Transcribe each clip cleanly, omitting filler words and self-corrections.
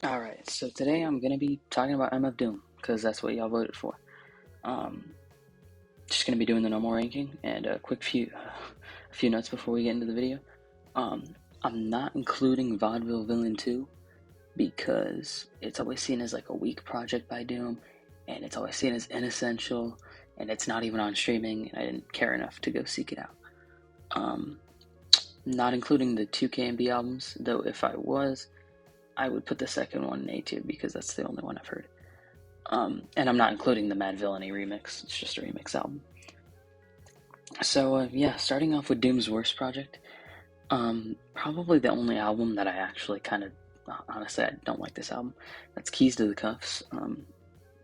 Alright, so today I'm gonna be talking about MF Doom, because that's what y'all voted for. Um, just gonna be doing the normal ranking, and a few notes before we get into the video. Um, I'm not including Vaudeville Villain 2, because it's always seen as like a weak project by Doom, and it's always seen as inessential, and it's not even on streaming, and I didn't care enough to go seek it out. Um, Not including the 2KMB albums, though if I was, I would put the second one in A tier because that's the only one I've heard. And I'm not including the Mad Villainy remix. It's just a remix album. So yeah, starting off with Doom's Worst Project. Probably the only album that I actually kind of honestly I don't like this album. That's Keys to the Cuffs.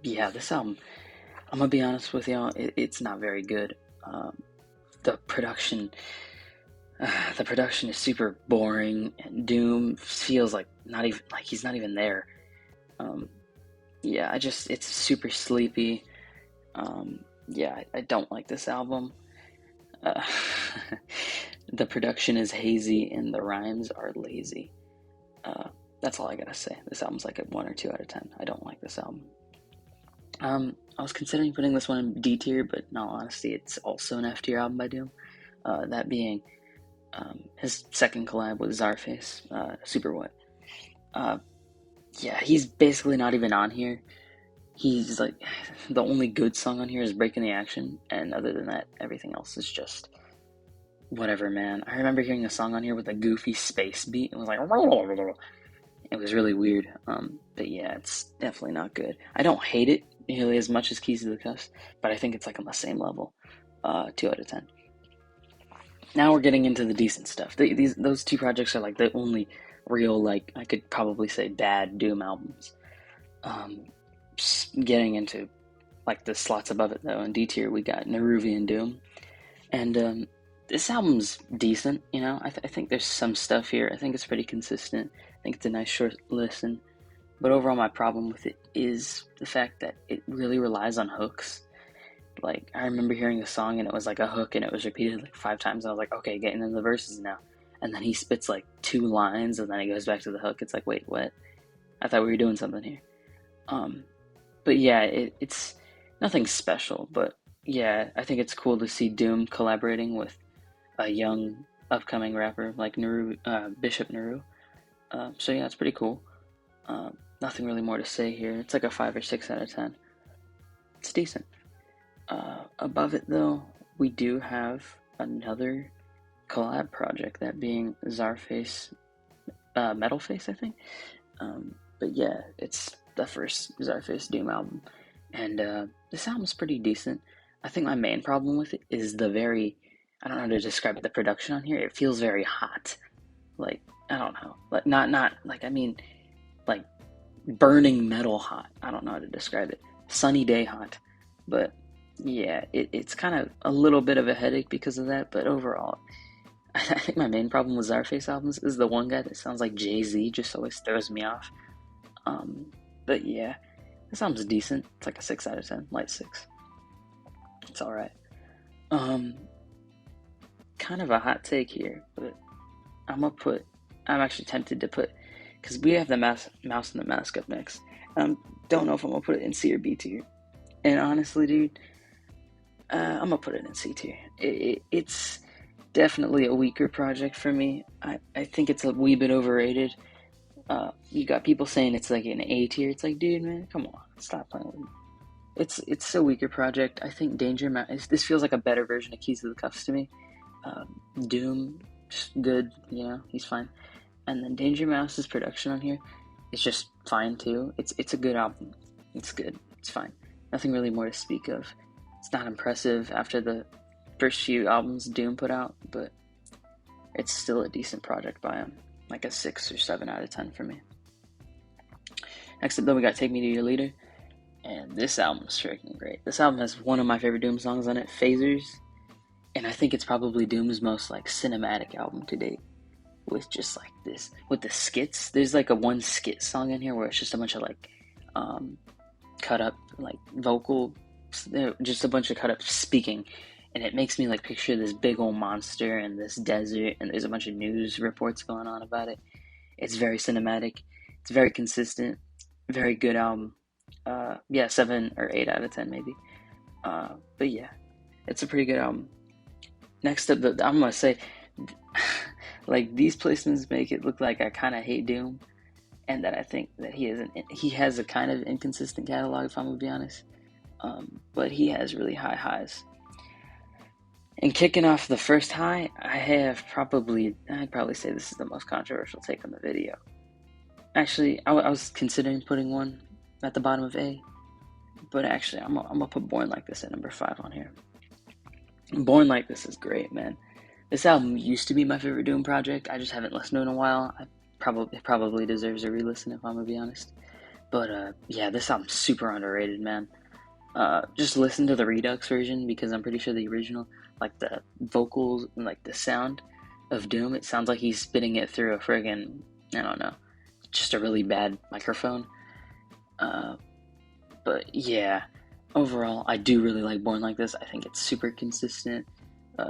Yeah, this album. I'm gonna be honest with y'all. It's not very good. The production, the production is super boring, and Doom feels like not even like he's not even there. Um, yeah, it's super sleepy. Yeah, I don't like this album. Uh, the production is hazy and the rhymes are lazy. Uh, that's all I gotta say. This album's like a 1 or 2 out of 10. I don't like this album. I was considering putting this one in D tier, but in all honesty, it's also an F tier album by Doom. That being his second collab with Czarface, Super What. Uh, yeah, he's basically not even on here. He's like, the only good song on here is Breaking the Action, and other than that, everything else is just whatever, man. I remember hearing a song on here with a goofy space beat. It was like, it was really weird. But yeah, it's definitely not good. I don't hate it nearly as much as Keys to the Cuffs, but I think it's like on the same level. 2 out of 10. Now we're getting into the decent stuff. Those two projects are like the only real, like, I could probably say bad Doom albums. Um, Getting into like the slots above it though, in D tier we got Neruvian Doom, and this album's decent. You know, I think there's some stuff here. I think it's pretty consistent. I think it's a nice short listen, but overall my problem with it is the fact that it really relies on hooks. Like, I remember hearing a song and it was like a hook and it was repeated like 5 times, and I was like, okay, getting into the verses now. And then he spits like 2 lines and then he goes back to the hook. It's like, wait, what? I thought we were doing something here. Um, but yeah, it's nothing special. But yeah, I think it's cool to see Doom collaborating with a young upcoming rapper like Bishop Naru. So yeah, it's pretty cool. Nothing really more to say here. It's like a 5 or 6 out of 10. It's decent. Above it though, we do have another collab project, that being Czarface, Metal Face, I think. But yeah, it's the first Czarface Doom album, and this album's pretty decent. I think my main problem with it is I don't know how to describe it, the production on here. It feels very hot. Like, I don't know. Like, not like, I mean, like burning metal hot. I don't know how to describe it. Sunny day hot. But yeah, it's kind of a little bit of a headache because of that, but overall, I think my main problem with Czarface albums is the one guy that sounds like Jay-Z just always throws me off. Um, but yeah, this album's decent. It's like a 6 out of 10, light 6. It's alright. Um, Kind of a hot take here, but I'm actually tempted to put, because we have the Mouse and the Mask up next. Don't know if I'm gonna put it in C or B tier. And honestly, dude, I'm gonna put it in C tier. It's definitely a weaker project for me. I think it's a wee bit overrated. You got people saying it's like an A tier. It's like, dude, man, come on, stop playing with me. It's a weaker project. I think Danger Mouse. This feels like a better version of Keys to the Cuffs to me. Doom, just good. You know, he's fine. And then Danger Mouse's production on here is just fine too. It's a good album. It's good. It's fine. Nothing really more to speak of. It's not impressive after the first few albums Doom put out, but it's still a decent project by him. Like a 6 or 7 out of 10 for me. Next up, though, we got Take Me to Your Leader. And this album is freaking great. This album has one of my favorite Doom songs on it, Phasers. And I think it's probably Doom's most like cinematic album to date. With just like this, with the skits. There's like a one skit song in here where it's just a bunch of like cut up like vocal, just a bunch of cut up speaking, and it makes me like picture this big old monster in this desert, and there's a bunch of news reports going on about it. It's very cinematic. It's very consistent, very good album. Yeah, 7 or 8 out of 10 maybe. But yeah, it's a pretty good album. Next up, I'm gonna say, like these placements make it look like I kind of hate Doom, and that I think that he has a kind of inconsistent catalog, if I'm gonna be honest. But he has really high highs. And kicking off the first high, I'd probably say this is the most controversial take on the video. Actually, I was considering putting one at the bottom of A, but actually, I'm gonna put Born Like This at number 5 on here. Born Like This is great, man. This album used to be my favorite Doom project. I just haven't listened to it in a while. It probably deserves a re-listen if I'm gonna be honest. But yeah, this album's super underrated, man. Just listen to the Redux version because I'm pretty sure the original, like the vocals and like the sound of Doom, it sounds like he's spitting it through a friggin', I don't know, just a really bad microphone. But yeah, overall, I do really like Born Like This. I think it's super consistent.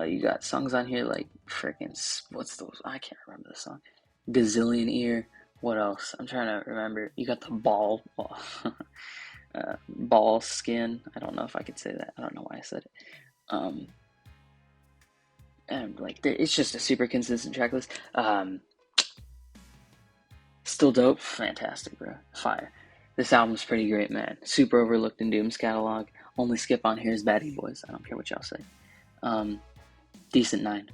You got songs on here like freaking, what's those? I can't remember the song. Gazillion Ear. What else? I'm trying to remember. You got the ball skin. I don't know if I could say that. I don't know why I said it. And like, it's just a super consistent track list. Still dope. Fantastic, bro. Fire. This album's pretty great, man. Super overlooked in Doom's catalog. Only skip on here is Batty Boys. I don't care what y'all say. Decent 9.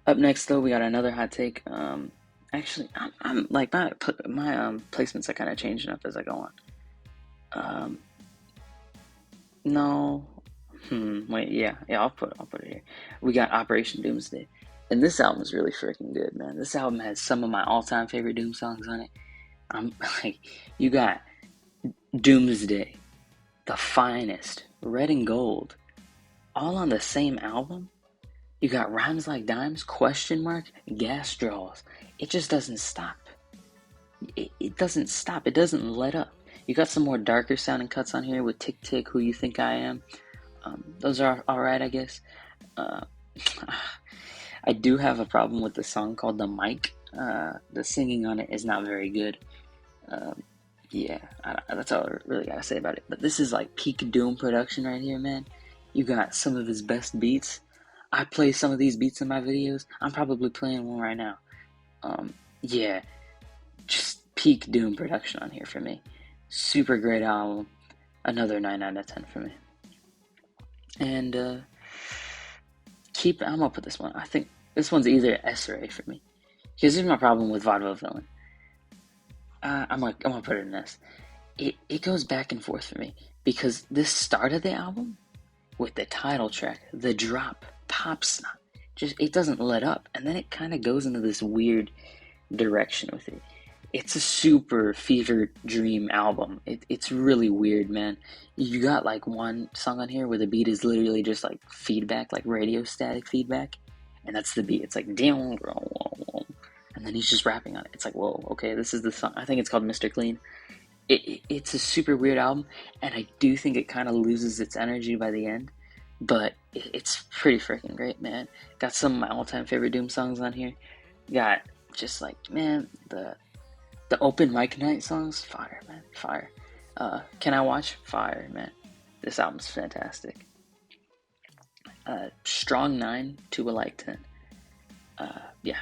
Up next, though, we got another hot take. Actually, I'm like my placements are kind of changing up as I go on. No. Wait, yeah, I'll put it here. We got Operation Doomsday, and this album is really freaking good, man. This album has some of my all-time favorite Doom songs on it. I'm like, you got Doomsday, The Finest, Red and Gold, all on the same album. You got Rhymes Like Dimes, Question Mark, Gas Draws. It just doesn't stop. It doesn't stop. It doesn't let up. You got some more darker sounding cuts on here with Tick Tick, Who You Think I Am. Those are alright, I guess. I do have a problem with the song called The Mic. The singing on it is not very good. Yeah, that's all I really gotta say about it. But this is like peak Doom production right here, man. You got some of his best beats. I play some of these beats in my videos. I'm probably playing one right now. Yeah, just peak Doom production on here for me. Super great album. Another 9 out of 10 for me. And I'm gonna put this one. I think this one's either S or A for me. Because here's my problem with Vaudeville Villain. I'm gonna put it in S. It goes back and forth for me because this start of the album with the title track, the drop, Pop Snot, just it doesn't let up, and then it kind of goes into this weird direction with it. It's a super fever dream album. It's really weird, man. You got like one song on here where the beat is literally just like feedback, like radio static feedback, and that's the beat. It's like damn, and then he's just rapping on it. It's like, whoa, okay, this is the song. I think it's called Mr. Clean. It's a super weird album, and I do think it kind of loses its energy by the end, but it's pretty freaking great, man. Got some of my all-time favorite Doom songs on here. Got just like, man, the open mic night songs, fire, man, fire. Can I Watch? Fire, man. This album's fantastic. Strong 9 to a light 10. Yeah.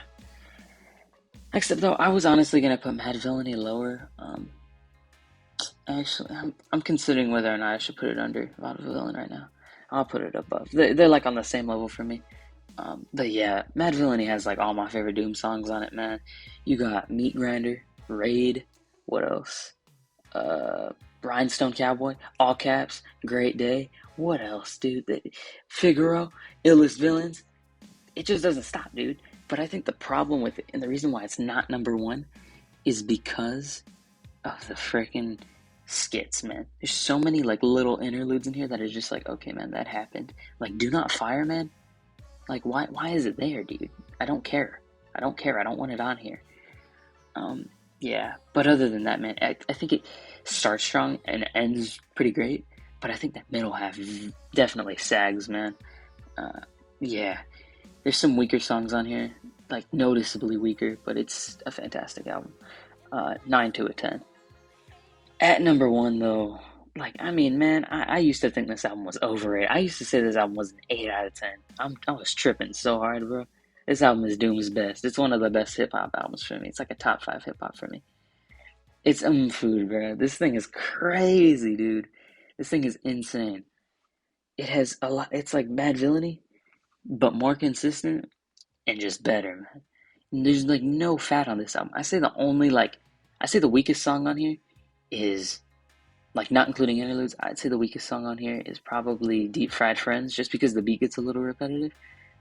Next up, though, I was honestly gonna put Mad Villainy lower. Actually, I'm considering whether or not I should put it under Vaudeville Villain right now. I'll put it above. They're like on the same level for me. But yeah, Mad Villainy has like all my favorite Doom songs on it, man. You got Meat Grinder, Raid, what else? Rhinestone Cowboy, all caps, Great Day. What else, dude? Figaro, Illest Villains. It just doesn't stop, dude. But I think the problem with it, and the reason why it's not number 1, is because of the freaking skits, man. There's so many like little interludes in here that are just like, okay, man, that happened. Like, Do Not Fire, man. Like, why is it there, dude? I don't care. I don't want it on here. Yeah. But other than that, man, I think it starts strong and ends pretty great. But I think that middle half definitely sags, man. Yeah. There's some weaker songs on here. like noticeably weaker, but it's a fantastic album. 9 to a 10. At number one, though, like I mean, man, I used to think this album was overrated. I used to say this album was an 8 out of 10. I was tripping so hard, bro. This album is Doom's best. It's one of the best hip hop albums for me. It's like a top five hip hop for me. It's food, bro. This thing is crazy, dude. This thing is insane. It has a lot. It's like Bad Villainy, but more consistent and just better, man. And there's like no fat on this album. I say the weakest song on here is like not including interludes. I'd say the weakest song on here is probably Deep Fried Friends, just because the beat gets a little repetitive.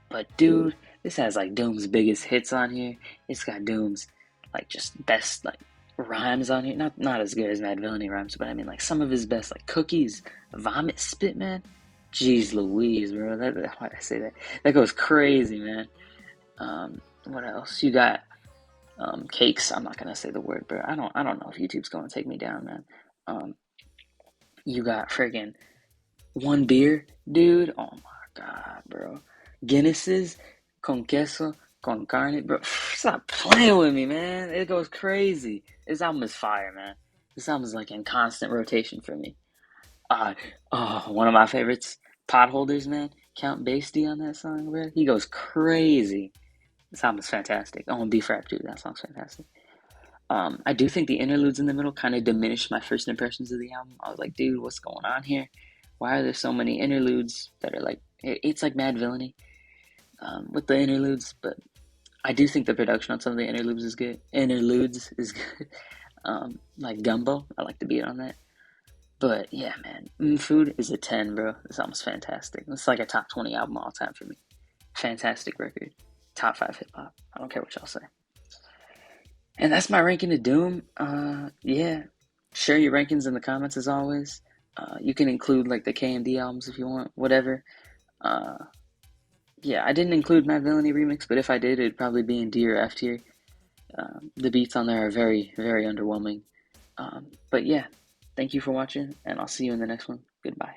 But dude, this has like Doom's biggest hits on here. It's got Doom's like just best like rhymes on here. Not as good as Mad Villainy rhymes, but I mean like some of his best like Cookies, Vomit Spit, man. Jeez Louise, bro. Why'd I say that? That goes crazy, man. What else? You got cakes. I'm not gonna say the word, bro. I don't know if YouTube's gonna take me down, man. Um, you got friggin' one beer, dude. Oh my god, bro. Guinnesses con queso con carne, bro. Stop playing with me, man. It goes crazy. This album is fire, man. This album is like in constant rotation for me. Uh, one of my favorites, Potholders, man. Count Basie on that song, bro. He goes crazy. This album is fantastic. Oh, and Beef Rap too. That song's fantastic. I do think the interludes in the middle kind of diminished my first impressions of the album. I was like, dude, what's going on here? Why are there so many interludes that are like, it's like Mad Villainy with the interludes, but I do think the production on some of the interludes is good. Interludes is good. Like Gumbo, I like the beat on that. But yeah, man, Food is a 10, bro. This album's fantastic. It's like a top 20 album all time for me. Fantastic record. Top 5 hip hop. I don't care what y'all say. And that's my ranking of Doom. Yeah. Share your rankings in the comments as always. You can include like the KMD albums if you want, whatever. Uh, yeah, I didn't include my Villainy remix, but if I did, it'd probably be in D or F tier. The beats on there are very, very underwhelming. But yeah, thank you for watching, and I'll see you in the next one. Goodbye.